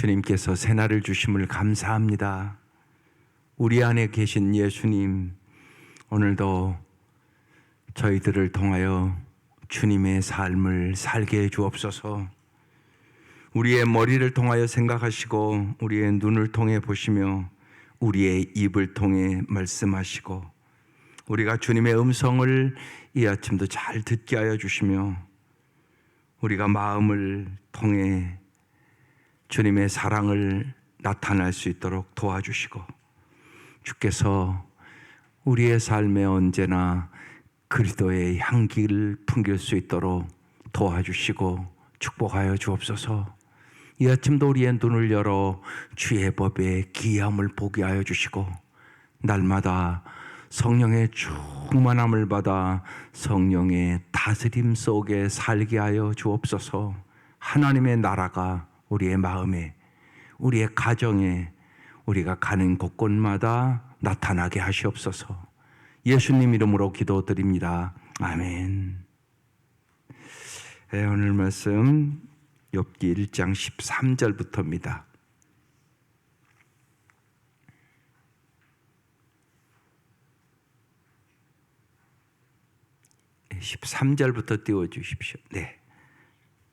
주님께서 새날을 주심을 감사합니다. 우리 안에 계신 예수님, 오늘도 저희들을 통하여 주님의 삶을 살게 해 주옵소서. 우리의 머리를 통하여 생각하시고 우리의 눈을 통해 보시며 우리의 입을 통해 말씀하시고 우리가 주님의 음성을 이 아침도 잘 듣게 하여 주시며 우리가 마음을 통해 주님의 사랑을 나타낼 수 있도록 도와주시고 주께서 우리의 삶에 언제나 그리스도의 향기를 풍길 수 있도록 도와주시고 축복하여 주옵소서. 이 아침도 우리의 눈을 열어 주의 법의 기이함을 보게 하여 주시고 날마다 성령의 충만함을 받아 성령의 다스림 속에 살게 하여 주옵소서. 하나님의 나라가 우리의 마음에, 우리의 가정에, 우리가 가는 곳곳마다 나타나게 하시옵소서. 예수님 이름으로 기도드립니다. 아멘. 네, 오늘 말씀 욥기 1장 13절부터입니다. 13절부터 띄워주십시오. 네,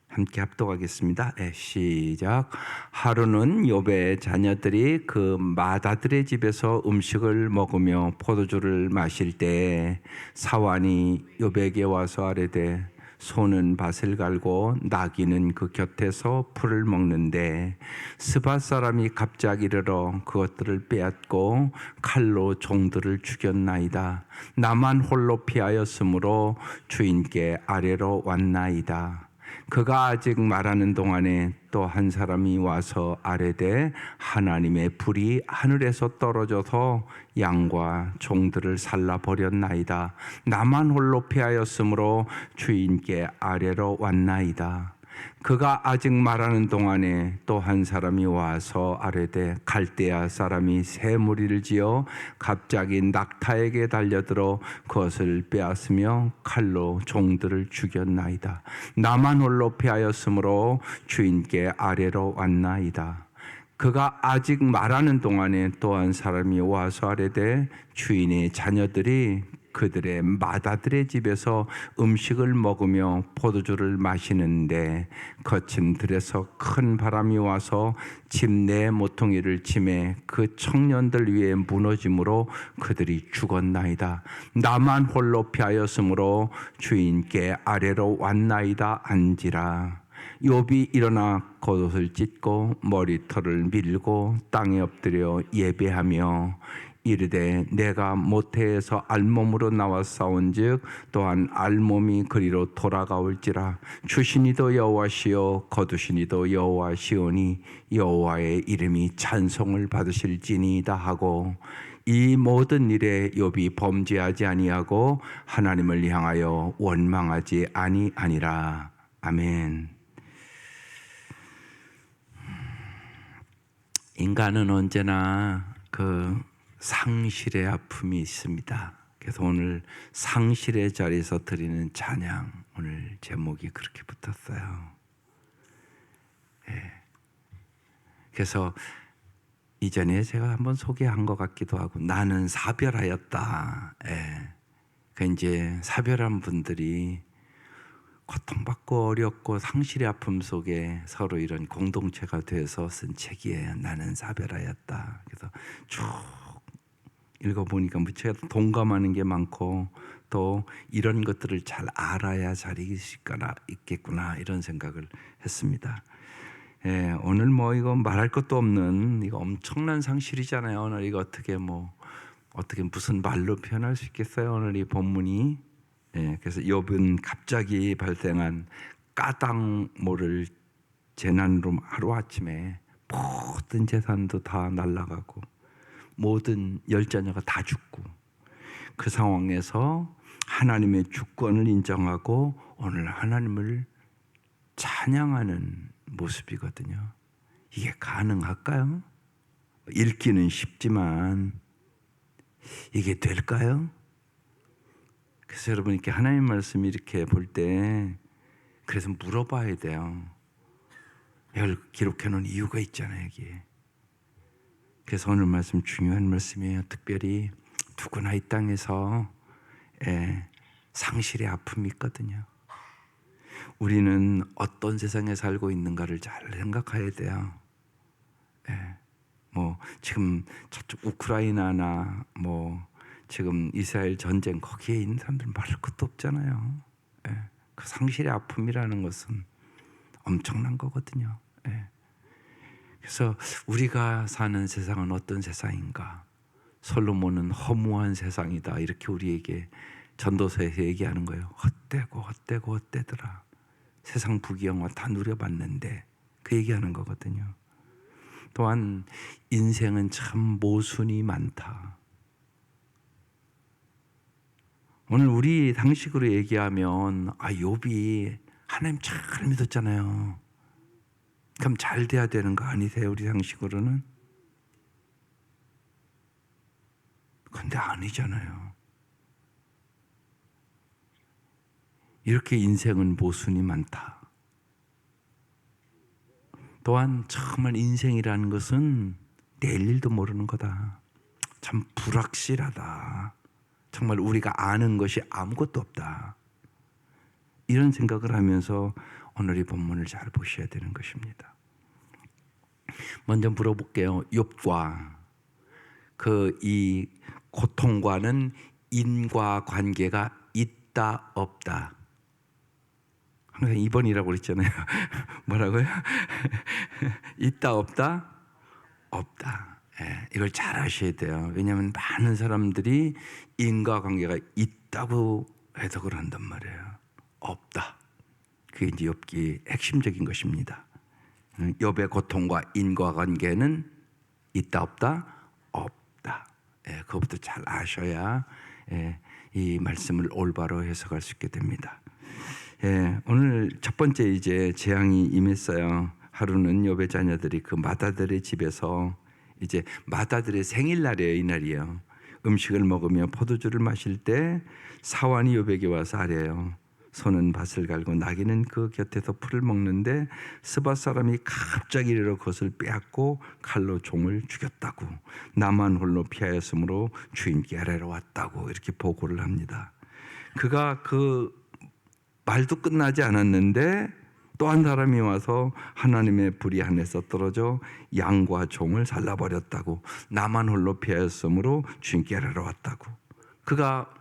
함께 합독하겠습니다. 네, 시작. 하루는 욥의 자녀들이 그 마다들의 집에서 음식을 먹으며 포도주를 마실 때 사환이 욥에게 와서 아뢰되 소는 밭을 갈고 나귀는 그 곁에서 풀을 먹는데 스밧 사람이 갑자기 이르러 그것들을 빼앗고 칼로 종들을 죽였나이다. 나만 홀로 피하였으므로 주인께 아뢰러 왔나이다. 그가 아직 말하는 동안에 또 한 사람이 와서 아뢰되 하나님의 불이 하늘에서 떨어져서 양과 종들을 살라버렸나이다. 나만 홀로 피하였으므로 주인께 아뢰러 왔나이다. 그가 아직 말하는 동안에 또 한 사람이 와서 아뢰되 갈대아 사람이 새 무리를 지어 갑자기 낙타에게 달려들어 그것을 빼앗으며 칼로 종들을 죽였나이다. 나만 홀로 피하였으므로 주인께 아뢰러 왔나이다. 그가 아직 말하는 동안에 또 한 사람이 와서 아뢰되 주인의 자녀들이 그들의 마다들의 집에서 음식을 먹으며 포도주를 마시는데 거친 들에서 큰 바람이 와서 집 내 모퉁이를 치매 그 청년들 위에 무너짐으로 그들이 죽었나이다. 나만 홀로 피하였으므로 주인께 아뢰러 왔나이다 안지라. 욥이 일어나 겉옷을 찢고 머리털을 밀고 땅에 엎드려 예배하며 이르되 내가 모태에서 알몸으로 나와 싸운즉 또한 알몸이 그리로 돌아가올지라. 주시니도 여호와시요 거두시니도 여호와시오니 여호와의 이름이 찬송을 받으실지니이다 하고 이 모든 일에 욥이 범죄하지 아니하고 하나님을 향하여 원망하지 아니하니라. 아멘. 인간은 언제나 상실의 아픔이 있습니다. 그래서 오늘 상실의 자리에서 드리는 찬양, 오늘 제목이 그렇게 붙었어요. 예. 그래서 이전에 제가 한번 소개한 것 같기도 하고 나는 사별하였다. 예. 그 이제 사별한 분들이 고통받고 어렵고 상실의 아픔 속에 서로 이런 공동체가 돼서 쓴 책이에요. 나는 사별하였다. 그래서 쭉 읽어보니까 무척 동감하는 게 많고 또 이런 것들을 잘 알아야 잘 있겠구나 이런 생각을 했습니다. 예, 오늘 이거 말할 것도 없는 이거 엄청난 상실이잖아요. 오늘 이거 어떻게 무슨 말로 표현할 수 있겠어요? 오늘 이 본문이. 예, 그래서 욥은 갑자기 발생한 까닭 재난으로 하루아침에 모든 재산도 다 날아가고 모든 열자녀가 다 죽고 그 상황에서 하나님의 주권을 인정하고 오늘 하나님을 찬양하는 모습이거든요. 이게 가능할까요? 읽기는 쉽지만 이게 될까요? 그래서 여러분 이렇게 하나님 말씀 이렇게 볼 때 그래서 물어봐야 돼요. 이걸 기록해 놓은 이유가 있잖아요, 여기에. 그래서 오늘 말씀 중요한 말씀이에요. 특별히 누구나 이 땅에서 상실의 아픔이 있거든요. 우리는 어떤 세상에 살고 있는가를 잘 생각해야 돼요. 뭐 지금 저쪽 우크라이나나 뭐 지금 이스라엘 전쟁 거기에 있는 사람들 말할 것도 없잖아요. 그 상실의 아픔이라는 것은 엄청난 거거든요. 그래서 우리가 사는 세상은 어떤 세상인가? 솔로몬은 허무한 세상이다 이렇게 우리에게 전도서에서 얘기하는 거예요. 헛되고 헛되고 헛되더라. 세상 부귀영화 다 누려봤는데 그 얘기하는 거거든요. 또한 인생은 참 모순이 많다. 오늘 우리 상식으로 얘기하면 욥이 하나님 잘 믿었잖아요. 그럼 잘 돼야 되는 거 아니세요? 우리 상식으로는? 근데 아니잖아요. 이렇게 인생은 모순이 많다. 또한 정말 인생이라는 것은 내일 일도 모르는 거다. 참 불확실하다. 정말 우리가 아는 것이 아무것도 없다. 이런 생각을 하면서 오늘 이 본문을 잘 보셔야 되는 것입니다. 먼저 물어볼게요. 욥과 이 고통과는 인과관계가 있다 없다. 항상 2번이라고 그랬잖아요. 뭐라고요? 있다 없다? 없다. 이걸 잘 아셔야 돼요. 왜냐하면 많은 사람들이 인과관계가 있다고 해석을 한단 말이에요. 없다. 그게 이제 욥기의 핵심적인 것입니다. 욥의 고통과 인과관계는 있다 없다? 없다. 그것부터 잘 아셔야 이 말씀을 올바로 해석할 수 있게 됩니다. 오늘 첫 번째 이제 재앙이 임했어요. 하루는 욥의 자녀들이 그 마다들의 집에서 이제 마다들의 생일날이에요. 이날이에요. 음식을 먹으며 포도주를 마실 때 사환이 욥에게 와서 아뢰요. 소는 밭을 갈고 나귀는 그 곁에서 풀을 먹는데 스밧 사람이 갑자기 이르러 그것을 빼앗고 칼로 종을 죽였다고. 나만 홀로 피하였으므로 주인께 아뢰러 왔다고 이렇게 보고를 합니다. 그가 그 말도 끝나지 않았는데 또 한 사람이 와서 하나님의 불이 하늘에서 떨어져 양과 종을 살라버렸다고. 나만 홀로 피하였으므로 주인께 아뢰러 왔다고. 그가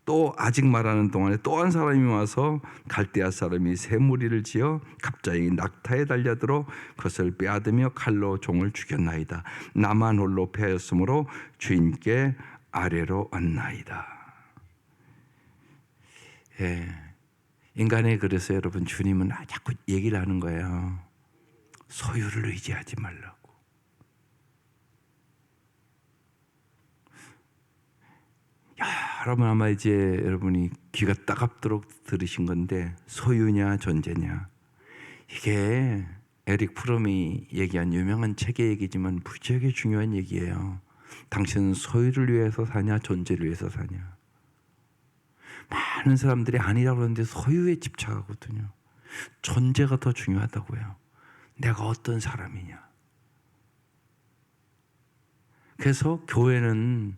또 아직 말하는 동안에 또 한 사람이 와서 갈대아 사람이 새 무리를 지어 갑자기 낙타에 달려들어 그것을 빼앗으며 칼로 종을 죽였나이다. 나만 홀로 피하였으므로 주인께 아뢰러 왔나이다. 인간의 그래서 여러분 주님은 자꾸 얘기를 하는 거예요. 소유를 의지하지 말라고. 여러분 아마 이제 여러분이 귀가 따갑도록 들으신 건데 소유냐 존재냐 이게 에릭 프롬이 얘기한 유명한 책의 얘기지만 무지하게 중요한 얘기예요. 당신은 소유를 위해서 사냐 존재를 위해서 사냐. 많은 사람들이 아니라고 그러는데 소유에 집착하거든요. 존재가 더 중요하다고요. 내가 어떤 사람이냐. 그래서 교회는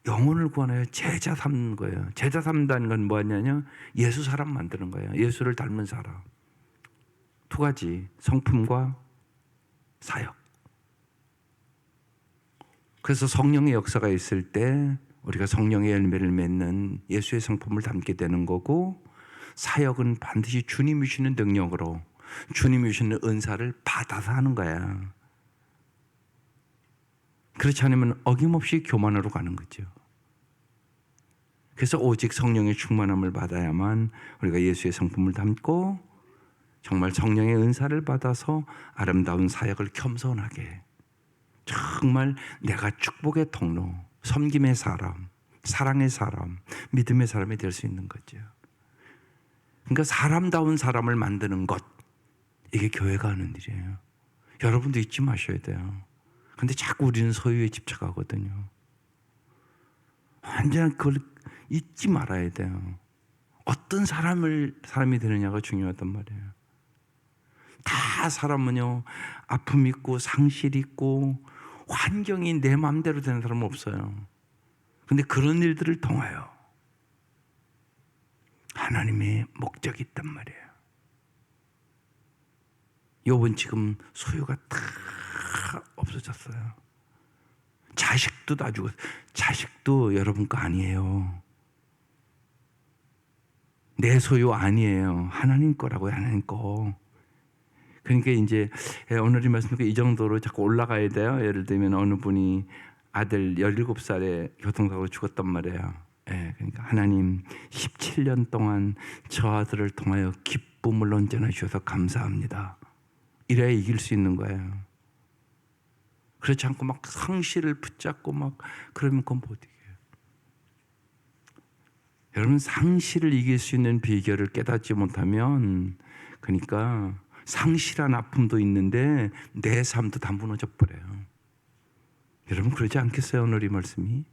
영혼을 구원하여 제자 삼는 거예요. 제자 삼다는 건 뭐냐면 예수 사람 만드는 거예요. 예수를 닮은 사람. 두 가지, 성품과 사역. 그래서 성령의 역사가 있을 때 우리가 성령의 열매를 맺는 예수의 성품을 담게 되는 거고, 사역은 반드시 주님이 주시는 능력으로 주님이 주시는 은사를 받아서 하는 거야. 그렇지 않으면 어김없이 교만으로 가는 거죠. 그래서 오직 성령의 충만함을 받아야만 우리가 예수의 성품을 담고 정말 성령의 은사를 받아서 아름다운 사역을 겸손하게, 정말 내가 축복의 통로, 섬김의 사람, 사랑의 사람, 믿음의 사람이 될 수 있는 거죠. 그러니까 사람다운 사람을 만드는 것, 이게 교회가 하는 일이에요. 여러분도 잊지 마셔야 돼요. 근데 자꾸 우리는 소유에 집착하거든요. 완전히 그걸 잊지 말아야 돼요. 어떤 사람이 되느냐가 중요하단 말이에요. 다 사람은요, 아픔 있고 상실 있고 환경이 내 마음대로 되는 사람은 없어요. 근데 그런 일들을 통하여 하나님의 목적이 있단 말이에요. 욥은 지금 소유가 다 없어졌어요. 자식도 다 죽었어요. 자식도 여러분 거 아니에요. 내 소유 아니에요. 하나님 거라고요. 하나님 거. 그러니까 이제 오늘 이 말씀이 이 정도로 자꾸 올라가야 돼요. 예를 들면 어느 분이 아들 17살에 교통사고로 죽었단 말이에요. 그러니까 하나님 17년 동안 저 아들을 통하여 기쁨을 언제나 주셔서 감사합니다. 이래야 이길 수 있는 거예요. 그렇지 않고 막 상실을 붙잡고 막 그러면 그건 못 이겨요. 여러분, 상실을 이길 수 있는 비결을 깨닫지 못하면, 그러니까 상실한 아픔도 있는데 내 삶도 다 무너져 버려요. 여러분, 그러지 않겠어요? 오늘 이 말씀이.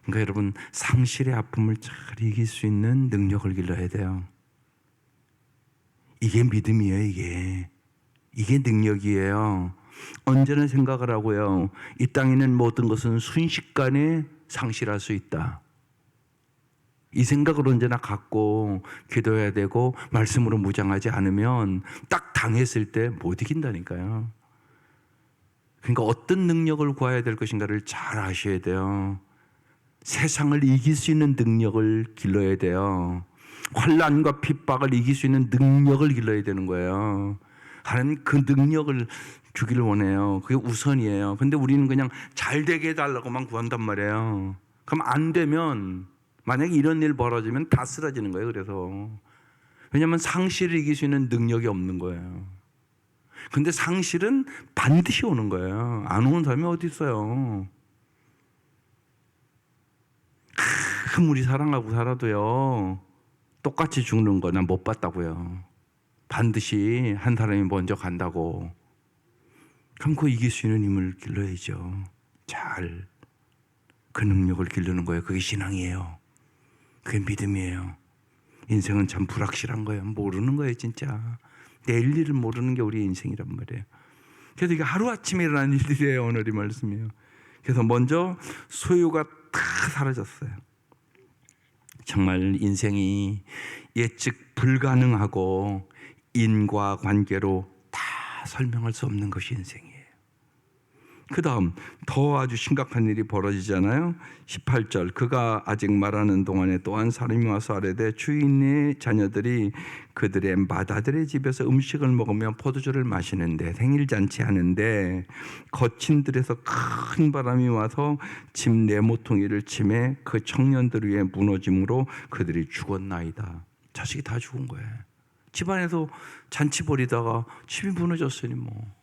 그러니까 여러분, 상실의 아픔을 잘 이길 수 있는 능력을 길러야 돼요. 이게 믿음이에요. 이게 능력이에요. 언제나 생각을 하고요, 이 땅에 있는 모든 것은 순식간에 상실할 수 있다. 이 생각을 언제나 갖고 기도해야 되고 말씀으로 무장하지 않으면 딱 당했을 때 못 이긴다니까요. 그러니까 어떤 능력을 구해야 될 것인가를 잘 아셔야 돼요. 세상을 이길 수 있는 능력을 길러야 돼요. 환난과 핍박을 이길 수 있는 능력을 길러야 되는 거예요. 하나님 그 능력을 주기를 원해요. 그게 우선이에요. 근데 우리는 그냥 잘 되게 해달라고만 구한단 말이에요. 그럼 안 되면, 만약에 이런 일 벌어지면 다 쓰러지는 거예요. 그래서 왜냐하면 상실을 이길 수 있는 능력이 없는 거예요. 근데 상실은 반드시 오는 거예요. 안 오는 사람이 어디 있어요. 아무리 사랑하고 살아도요, 똑같이 죽는 거 난 못 봤다고요. 반드시 한 사람이 먼저 간다고. 그럼 그 이길 수 있는 힘을 길러야죠. 잘 그 능력을 기르는 거예요. 그게 신앙이에요. 그게 믿음이에요. 인생은 참 불확실한 거예요. 모르는 거예요, 진짜. 내일 일을 모르는 게 우리 인생이란 말이에요. 그래서 이게 하루아침에 일어나는 일들이에요. 오늘 이 말씀이에요. 그래서 먼저 소유가 다 사라졌어요. 정말 인생이 예측 불가능하고 인과관계로 다 설명할 수 없는 것이 인생이에요. 그 다음 더 아주 심각한 일이 벌어지잖아요. 18절, 그가 아직 말하는 동안에 또한 사람이 와서 아뢰되 주인의 자녀들이 그들의 맏아들의 집에서 음식을 먹으며 포도주를 마시는데, 생일잔치 하는데 거친 들에서 큰 바람이 와서 집 네모퉁이를 치매 그 청년들 위에 무너짐으로 그들이 죽었나이다. 자식이 다 죽은 거예요. 집안에서 잔치 벌이다가 집이 무너졌으니 뭐.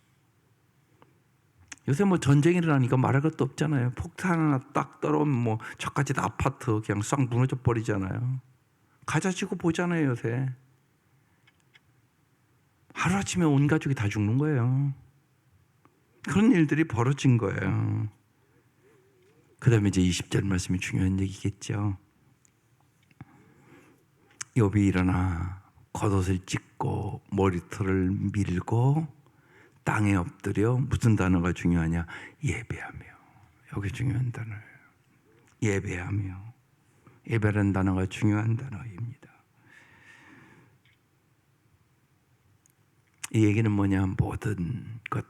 요새 뭐 전쟁이 일어나니까 말할 것도 없잖아요. 폭탄 하나 딱 떨어오면 뭐 저까지 다 아파트 그냥 싹 무너져 버리잖아요. 가자지고 보잖아요, 요새. 하루아침에 온 가족이 다 죽는 거예요. 그런 일들이 벌어진 거예요. 그 다음에 이제 20절 말씀이 중요한 얘기겠죠. 욥이 일어나 겉옷을 찢고 머리털을 밀고 땅에 엎드려, 무슨 단어가 중요하냐? 예배하며. 여기 중요한 단어예요. 예배하며. 예배라는 단어가 중요한 단어입니다. 이 얘기는 뭐냐? 모든 것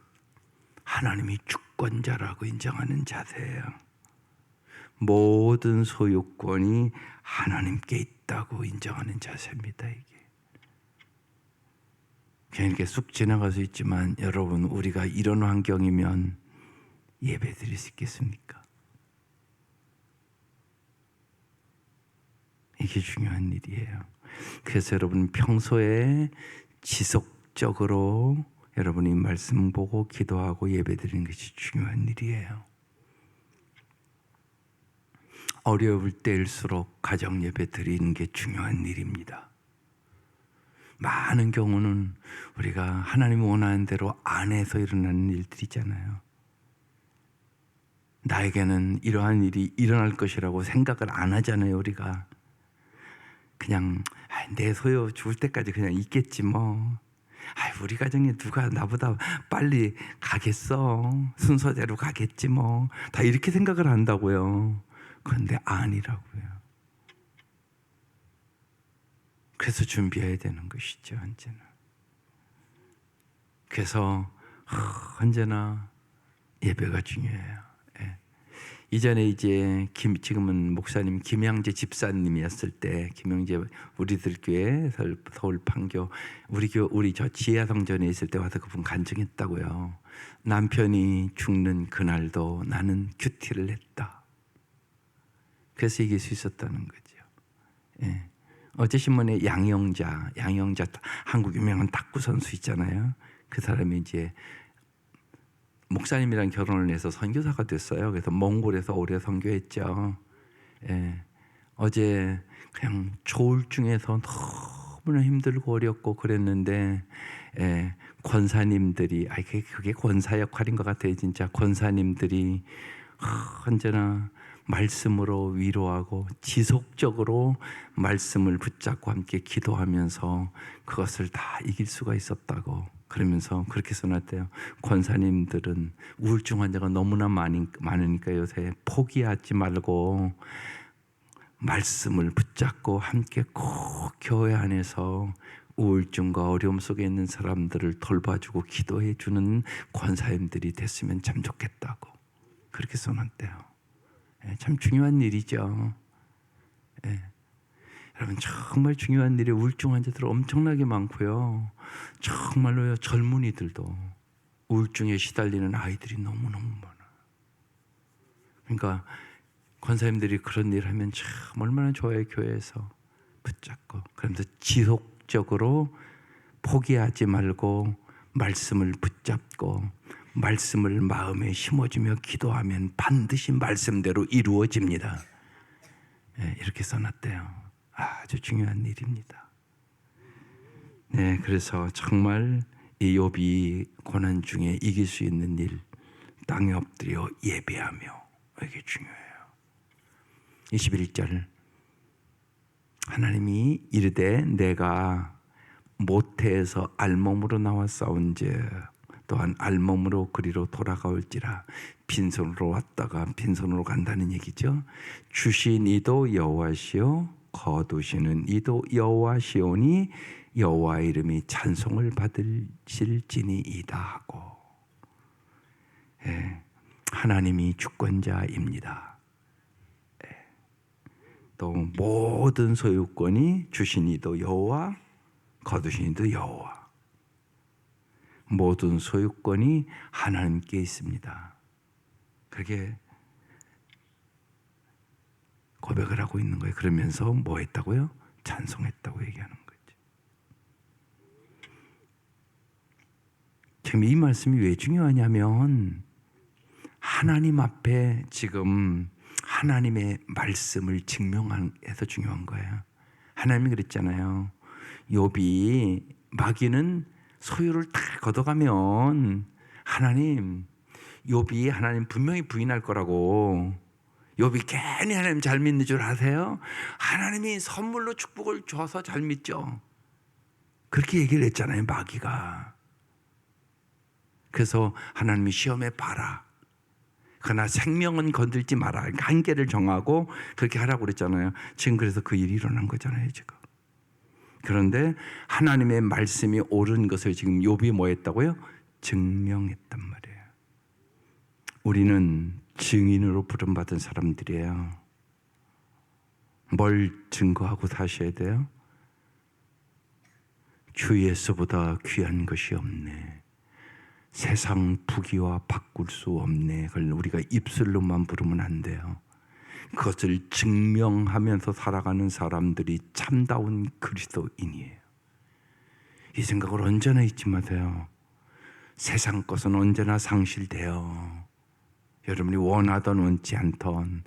하나님이 주권자라고 인정하는 자세예요. 모든 소유권이 하나님께 있다고 인정하는 자세입니다. 이게 그냥 이렇게 쑥 지나갈 수 있지만, 여러분, 우리가 이런 환경이면 예배 드릴 수 있겠습니까? 이게 중요한 일이에요. 그래서 여러분, 평소에 지속적으로 여러분이 말씀 보고 기도하고 예배 드리는 것이 중요한 일이에요. 어려울 때일수록 가정 예배 드리는 게 중요한 일입니다. 많은 경우는 우리가 하나님이 원하는 대로 안 해서 일어나는 일들이잖아요. 나에게는 이러한 일이 일어날 것이라고 생각을 안 하잖아요. 우리가 그냥 내 소유 죽을 때까지 그냥 있겠지 뭐. 우리 가정에 누가 나보다 빨리 가겠어. 순서대로 가겠지 뭐. 다 이렇게 생각을 한다고요. 그런데 아니라고요. 그래서 준비해야 되는 것이죠, 언제나. 그래서 언제나 예배가 중요해요. 예. 이전에 이제 지금은 목사님 김양재 집사님이었을 때, 김양재 우리들 교회 서울 판교 우리 저 지하성전에 있을 때 와서 그분 간증했다고요. 남편이 죽는 그날도 나는 큐티를 했다. 그래서 이길 수 있었다는 거죠. 예. 어제 신문에 양영자 한국 유명한 탁구 선수 있잖아요. 그 사람이 이제 목사님이랑 결혼을 해서 선교사가 됐어요. 그래서 몽골에서 오래 선교했죠. 예. 어제 그냥 조울증에서 너무나 힘들고 어렵고 그랬는데, 예. 권사님들이 그게 권사 역할인 것 같아요. 진짜 권사님들이 언제나 말씀으로 위로하고 지속적으로 말씀을 붙잡고 함께 기도하면서 그것을 다 이길 수가 있었다고, 그러면서 그렇게 써놨대요. 권사님들은 우울증 환자가 너무나 많으니까 요새 포기하지 말고 말씀을 붙잡고 함께 꼭 교회 안에서 우울증과 어려움 속에 있는 사람들을 돌봐주고 기도해 주는 권사님들이 됐으면 참 좋겠다고 그렇게 써놨대요. 참 중요한 일이죠. 예. 여러분 정말 중요한 일이 우울증 환자들 엄청나게 많고요. 정말로요, 젊은이들도 우울증에 시달리는 아이들이 너무너무 많아요. 그러니까 권사님들이 그런 일 하면 참 얼마나 좋아요. 교회에서 붙잡고 그러면서 지속적으로 포기하지 말고 말씀을 붙잡고 말씀을 마음에 심어주며 기도하면 반드시 말씀대로 이루어집니다. 네, 이렇게 써놨대요. 아주 중요한 일입니다. 네, 그래서 정말 이 욥이 고난 중에 이길 수 있는 일, 땅에 엎드려 예배하며, 이게 중요해요. 21절 하나님이 이르되 내가 모태에서 알몸으로 나와 싸운즉 또한 알몸으로 그리로 돌아가올지라. 빈손으로 왔다가 빈손으로 간다는 얘기죠. 주신 이도 여호와시요 거두시는 이도 여호와시오니 여호와 이름이 찬송을 받으실지니이다 하고, 예, 하나님이 주권자입니다. 예, 또 모든 소유권이 주신 이도 여호와 거두신 이도 여호와, 모든 소유권이 하나님께 있습니다. 그렇게 고백을 하고 있는 거예요. 그러면서 뭐 했다고요? 찬송했다고 얘기하는 거죠. 지금 이 말씀이 왜 중요하냐면 하나님 앞에 지금 하나님의 말씀을 증명해서 중요한 거예요. 하나님이 그랬잖아요. 욥이 마귀는 소유를 다 걷어가면 하나님, 욥이 하나님 분명히 부인할 거라고. 욥이 괜히 하나님 잘 믿는 줄 아세요? 하나님이 선물로 축복을 줘서 잘 믿죠. 그렇게 얘기를 했잖아요, 마귀가. 그래서 하나님이 시험해 봐라. 그러나 생명은 건들지 마라. 한계를 정하고 그렇게 하라고 그랬잖아요. 지금 그래서 그 일이 일어난 거잖아요, 지금. 그런데 하나님의 말씀이 옳은 것을 지금 욥이 뭐 했다고요? 증명했단 말이에요. 우리는 증인으로 부름받은 사람들이에요. 뭘 증거하고 사셔야 돼요? 주 예수보다 귀한 것이 없네. 세상 부귀와 바꿀 수 없네. 그걸 우리가 입술로만 부르면 안 돼요. 그것을 증명하면서 살아가는 사람들이 참다운 그리스도인이에요. 이 생각을 언제나 잊지 마세요. 세상 것은 언제나 상실돼요. 여러분이 원하던 원치 않던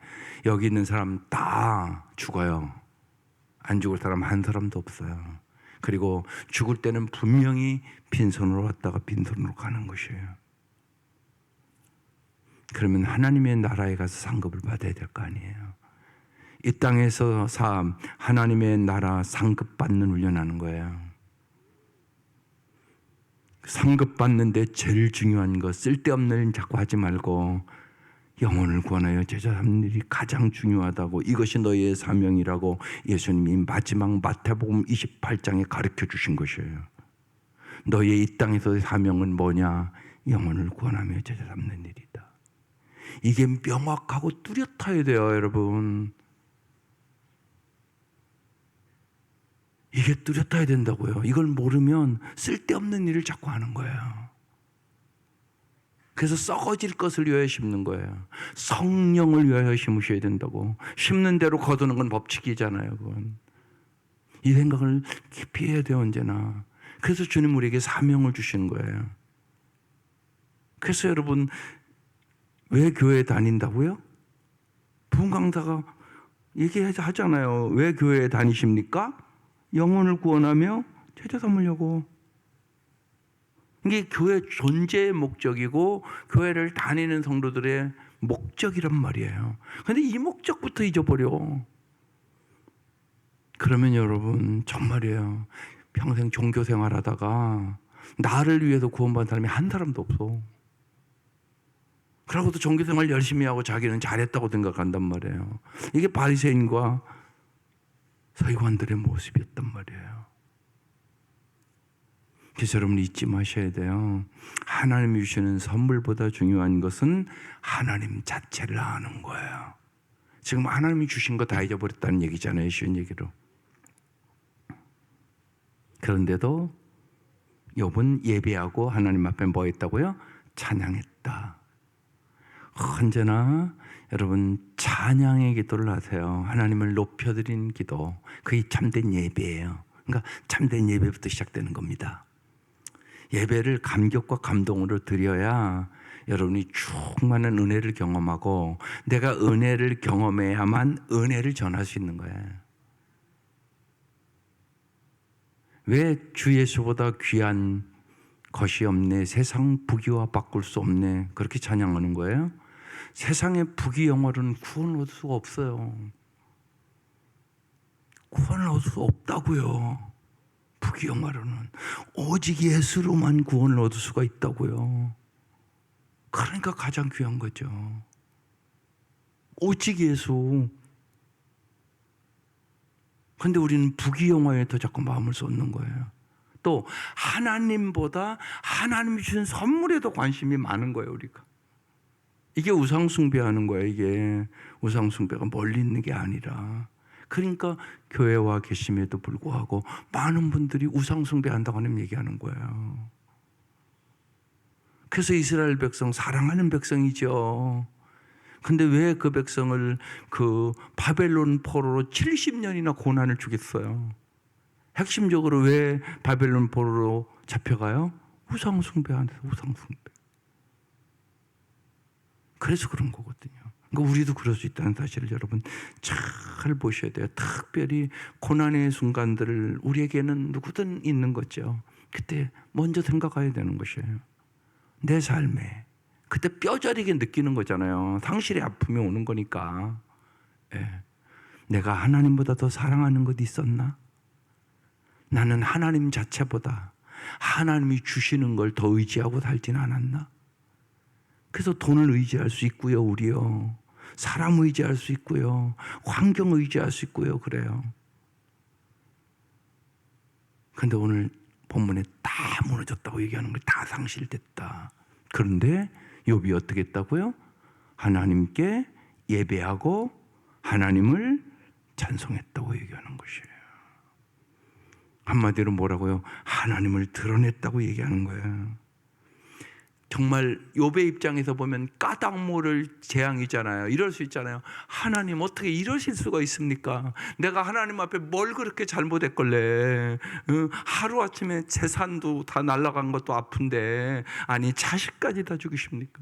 여기 있는 사람 다 죽어요. 안 죽을 사람 한 사람도 없어요. 그리고 죽을 때는 분명히 빈손으로 왔다가 빈손으로 가는 것이에요. 그러면 하나님의 나라에 가서 상급을 받아야 될 거 아니에요. 이 땅에서 하나님의 나라 상급 받는 훈련하는 거예요. 상급 받는데 제일 중요한 거 쓸데없는 일 자꾸 하지 말고 영혼을 구원하여 제자 삼는 일이 가장 중요하다고, 이것이 너희의 사명이라고 예수님이 마지막 마태복음 28장에 가르쳐 주신 것이에요. 너희의 이 땅에서의 사명은 뭐냐? 영혼을 구원하며 제자 삼는 일이다. 이게 명확하고 뚜렷해야 돼요, 여러분. 이게 뚜렷해야 된다고요. 이걸 모르면 쓸데없는 일을 자꾸 하는 거예요. 그래서 썩어질 것을 위하여 심는 거예요. 성령을 위하여 심으셔야 된다고. 심는 대로 거두는 건 법칙이잖아요, 그건. 이 생각을 깊이 해야 돼요, 언제나. 그래서 주님 우리에게 사명을 주시는 거예요. 그래서 여러분, 왜 교회에 다닌다고요? 부흥 강사가 얘기하잖아요. 왜 교회에 다니십니까? 영혼을 구원하며 제자 삼으려고. 이게 교회 존재의 목적이고 교회를 다니는 성도들의 목적이란 말이에요. 그런데 이 목적부터 잊어버려. 그러면 여러분 정말이에요. 평생 종교 생활하다가 나를 위해서 구원받은 사람이 한 사람도 없어. 그러고도 종교 생활 열심히 하고 자기는 잘했다고 생각한단 말이에요. 이게 바리새인과 서기관들의 모습이었단 말이에요. 그래서 여러분 잊지 마셔야 돼요. 하나님이 주시는 선물보다 중요한 것은 하나님 자체를 아는 거예요. 지금 하나님이 주신 거 다 잊어버렸다는 얘기잖아요. 쉬운 얘기로. 그런데도 욥은 예배하고 하나님 앞에 뭐 했다고요? 찬양했다. 언제나 여러분 찬양의 기도를 하세요. 하나님을 높여드린 기도. 그게 참된 예배예요. 그러니까 참된 예배부터 시작되는 겁니다. 예배를 감격과 감동으로 드려야 여러분이 충만한 은혜를 경험하고, 내가 은혜를 경험해야만 은혜를 전할 수 있는 거예요. 왜 주 예수보다 귀한 것이 없네, 세상 부귀와 바꿀 수 없네, 그렇게 찬양하는 거예요? 세상의 부귀 영화로는 구원을 얻을 수가 없어요. 구원을 얻을 수 없다고요. 부귀 영화로는 오직 예수로만 구원을 얻을 수가 있다고요. 그러니까 가장 귀한 거죠. 오직 예수. 그런데 우리는 부귀 영화에 더 자꾸 마음을 쏟는 거예요. 또 하나님보다 하나님이 주신 선물에 더 관심이 많은 거예요, 우리가. 이게 우상 숭배하는 거예요. 이게 우상 숭배가 멀리 있는 게 아니라. 그러니까 교회 와 계심에도 불구하고 많은 분들이 우상 숭배한다고 하는 얘기하는 거예요. 그래서 이스라엘 백성 사랑하는 백성이죠. 근데 왜 그 백성을 그 바벨론 포로로 70년이나 고난을 주겠어요? 핵심적으로 왜 바벨론 포로로 잡혀가요? 우상 숭배하는 데서 우상 숭배. 그래서 그런 거거든요. 그러니까 우리도 그럴 수 있다는 사실을 여러분 잘 보셔야 돼요. 특별히 고난의 순간들을 우리에게는 누구든 있는 거죠. 그때 먼저 생각해야 되는 것이에요. 내 삶에 그때 뼈저리게 느끼는 거잖아요. 상실의 아픔이 오는 거니까. 예. 내가 하나님보다 더 사랑하는 것 있었나? 나는 하나님 자체보다 하나님이 주시는 걸 더 의지하고 살진 않았나? 그래서 돈을 의지할 수 있고요, 우리요. 사람 의지할 수 있고요. 환경 의지할 수 있고요, 그래요. 그런데 오늘 본문에 다 무너졌다고 얘기하는 걸 다 상실됐다. 그런데 욥이 어떻게 했다고요? 하나님께 예배하고 하나님을 찬송했다고 얘기하는 것이에요. 한마디로 뭐라고요? 하나님을 드러냈다고 얘기하는 거예요. 정말 욥의 입장에서 보면 까닭 모를 재앙이잖아요. 이럴 수 있잖아요. 하나님 어떻게 이러실 수가 있습니까? 내가 하나님 앞에 뭘 그렇게 잘못했걸래? 하루아침에 재산도 다 날아간 것도 아픈데 아니 자식까지 다 죽이십니까?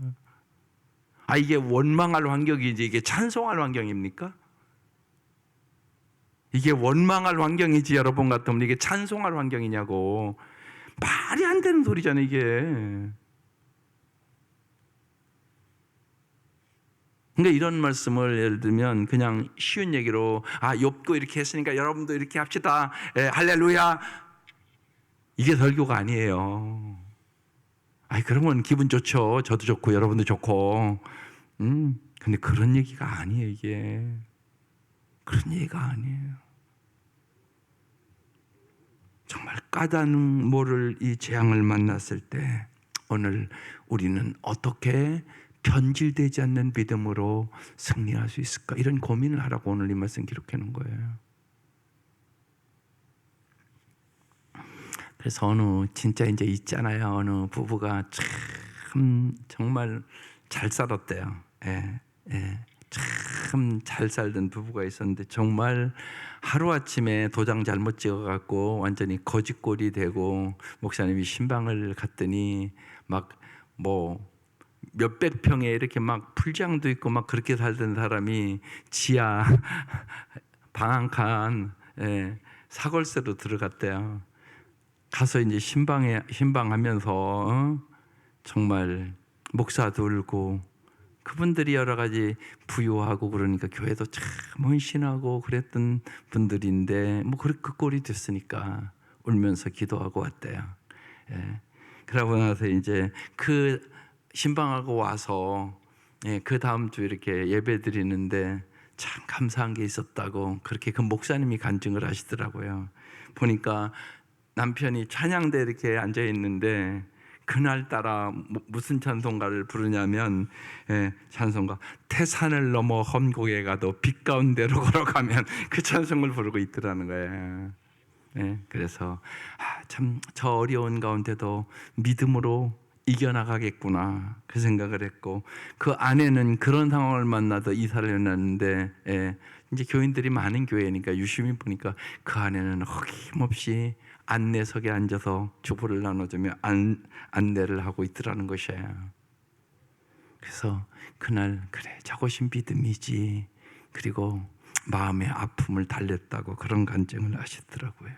아, 이게 원망할 환경이지 이게 찬송할 환경입니까? 이게 원망할 환경이지 여러분 같으면 이게 찬송할 환경이냐고. 말이 안 되는 소리잖아요, 이게. 그러니까 이런 말씀을 예를 들면 그냥 쉬운 얘기로 욥도 이렇게 했으니까 여러분도 이렇게 합시다. 할렐루야. 이게 설교가 아니에요. 그러면 기분 좋죠. 저도 좋고 여러분도 좋고. 근데 그런 얘기가 아니에요, 이게. 그런 얘기가 아니에요. 정말 까다는 모를 이 재앙을 만났을 때 오늘 우리는 어떻게 변질되지 않는 믿음으로 승리할 수 있을까? 이런 고민을 하라고 오늘 이 말씀 기록해 놓은 거예요. 그래서 진짜 이제 있잖아요. 어느 부부가 참 정말 잘 살았대요. 예, 예. 참 잘 살던 부부가 있었는데 정말 하루아침에 도장 잘못 찍어갖고 완전히 거지꼴이 되고 목사님이 신방을 갔더니 막 뭐 몇백 평에 이렇게 막 풀장도 있고 막 그렇게 살던 사람이 지하 방 한 칸 사골세로 들어갔대요. 가서 이제 신방하면서 정말 목사도 울고 그분들이 여러 가지 부유하고 그러니까 교회도 참 헌신하고 그랬던 분들인데 뭐 그 꼴이 됐으니까 울면서 기도하고 왔대요. 그러고 나서 이제 그 신방하고 와서 그 다음 주 이렇게 예배 드리는데 참 감사한 게 있었다고 그렇게 그 목사님이 간증을 하시더라고요. 보니까 남편이 찬양대 이렇게 앉아 있는데 그날따라 무슨 찬송가를 부르냐면 찬송가 태산을 넘어 험곡에 가도 빛 가운데로 걸어가면 그 찬송을 부르고 있더라는 거예요. 그래서 참 저 어려운 가운데도 믿음으로 이겨나가겠구나 그 생각을 했고 그 안에는 그런 상황을 만나서 이사를 해놨는데 이제 교인들이 많은 교회니까 유심히 보니까 그 안에는 어김없이 안내석에 앉아서 주보를 나눠주며 안내를 하고 있더라는 것이에요. 그래서 그날 그래 저것이 믿음이지 그리고 마음의 아픔을 달랬다고 그런 간증을 하시더라고요.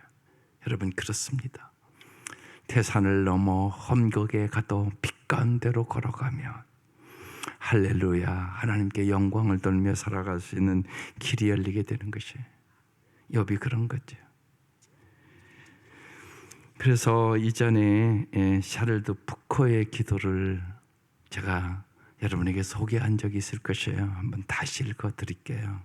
여러분 그렇습니다. 태산을 넘어 험곡에 가도 빛 가운데로 걸어가면 할렐루야 하나님께 영광을 돌며 살아갈 수 있는 길이 열리게 되는 것이 욥이 그런 거죠. 그래서 이전에 샤를드 푸커의 기도를 제가 여러분에게 소개한 적이 있을 것이에요. 한번 다시 읽어드릴게요.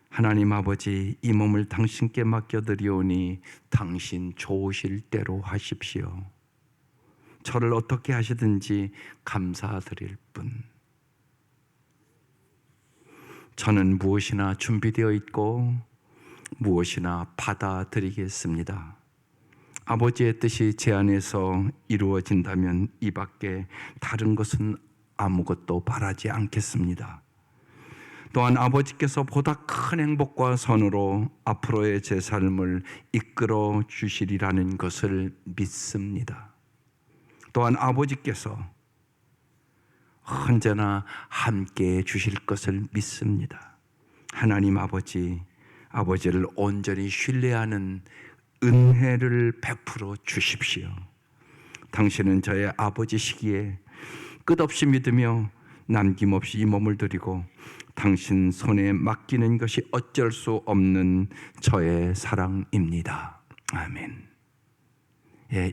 하나님 아버지 이 몸을 당신께 맡겨드리오니 당신 좋으실 대로 하십시오. 저를 어떻게 하시든지 감사드릴 뿐. 저는 무엇이나 준비되어 있고 무엇이나 받아들이겠습니다. 아버지의 뜻이 제 안에서 이루어진다면 이 밖에 다른 것은 아무것도 바라지 않겠습니다. 또한 아버지께서 보다 큰 행복과 선으로 앞으로의 제 삶을 이끌어 주시리라는 것을 믿습니다. 또한 아버지께서 언제나 함께해 주실 것을 믿습니다. 하나님 아버지를 온전히 신뢰하는 은혜를 베풀어 주십시오. 당신은 저의 아버지시기에 끝없이 믿으며 남김없이 이 몸을 드리고 당신 손에 맡기는 것이 어쩔 수 없는 저의 사랑입니다. 아멘.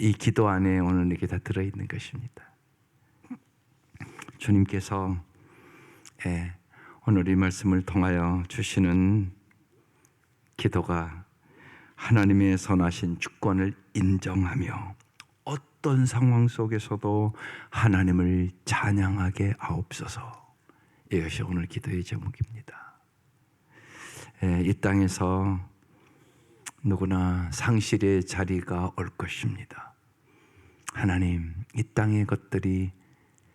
이 기도 안에 오늘 이렇게 다 들어있는 것입니다. 주님께서 오늘 이 말씀을 통하여 주시는 기도가 하나님의 선하신 주권을 인정하며 어떤 상황 속에서도 하나님을 찬양하게 하옵소서. 이것이 오늘 기도의 제목입니다. 이 땅에서 누구나 상실의 자리가 올 것입니다. 하나님, 이 땅의 것들이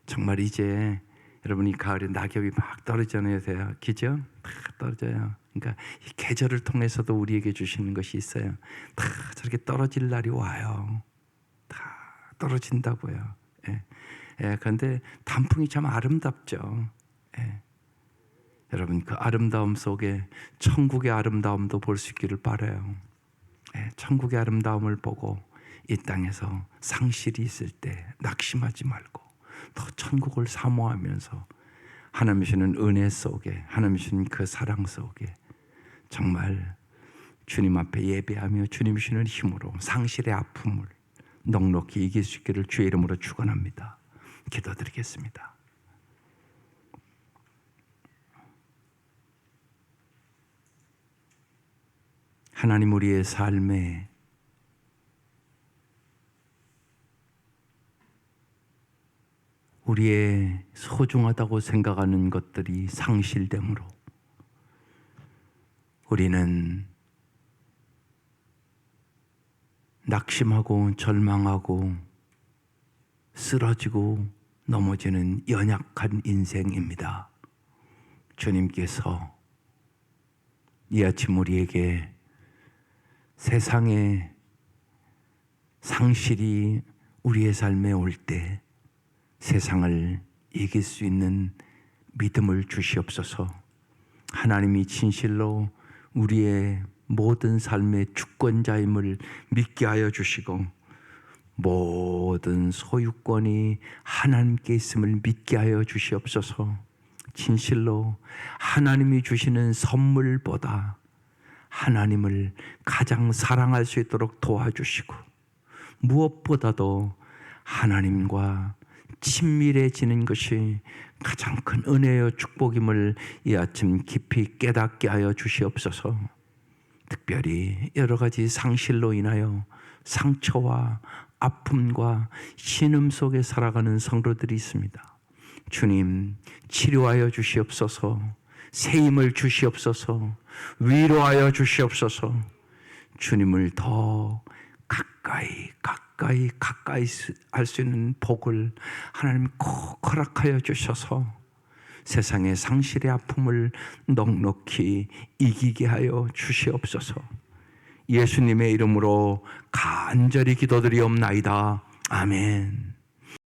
정말 이제 여러분이 가을에 낙엽이 막 떨어지잖아요. 그죠? 막 떨어져요. 그러니까 이 계절을 통해서도 우리에게 주시는 것이 있어요. 다 저렇게 떨어질 날이 와요. 다 떨어진다고요. 그런데 단풍이 참 아름답죠. 여러분 그 아름다움 속에 천국의 아름다움도 볼 수 있기를 바라요. 천국의 아름다움을 보고 이 땅에서 상실이 있을 때 낙심하지 말고 더 천국을 사모하면서 하나님 주시는 은혜 속에 하나님 주시는 그 사랑 속에 정말 주님 앞에 예배하며 주님 주시는 힘으로 상실의 아픔을 넉넉히 이길 수 있기를 주의 이름으로 축원합니다. 기도드리겠습니다. 하나님, 우리의 삶에 우리의 소중하다고 생각하는 것들이 상실됨으로 우리는 낙심하고 절망하고 쓰러지고 넘어지는 연약한 인생입니다. 주님께서 이 아침 우리에게 세상의 상실이 우리의 삶에 올 때 세상을 이길 수 있는 믿음을 주시옵소서. 하나님이 진실로 우리의 모든 삶의 주권자임을 믿게 하여 주시고 모든 소유권이 하나님께 있음을 믿게 하여 주시옵소서. 진실로 하나님이 주시는 선물보다 하나님을 가장 사랑할 수 있도록 도와주시고 무엇보다도 하나님과 친밀해지는 것이 가장 큰 은혜요 축복임을 이 아침 깊이 깨닫게 하여 주시옵소서. 특별히 여러 가지 상실로 인하여 상처와 아픔과 신음 속에 살아가는 성도들이 있습니다. 주님, 치료하여 주시옵소서. 새 힘을 주시옵소서. 위로하여 주시옵소서. 주님을 더 가까이 할 수 있는 복을 하나님 꼭 허락하여 주셔서 세상의 상실의 아픔을 넉넉히 이기게 하여 주시옵소서. 예수님의 이름으로 간절히 기도드리옵나이다. 아멘.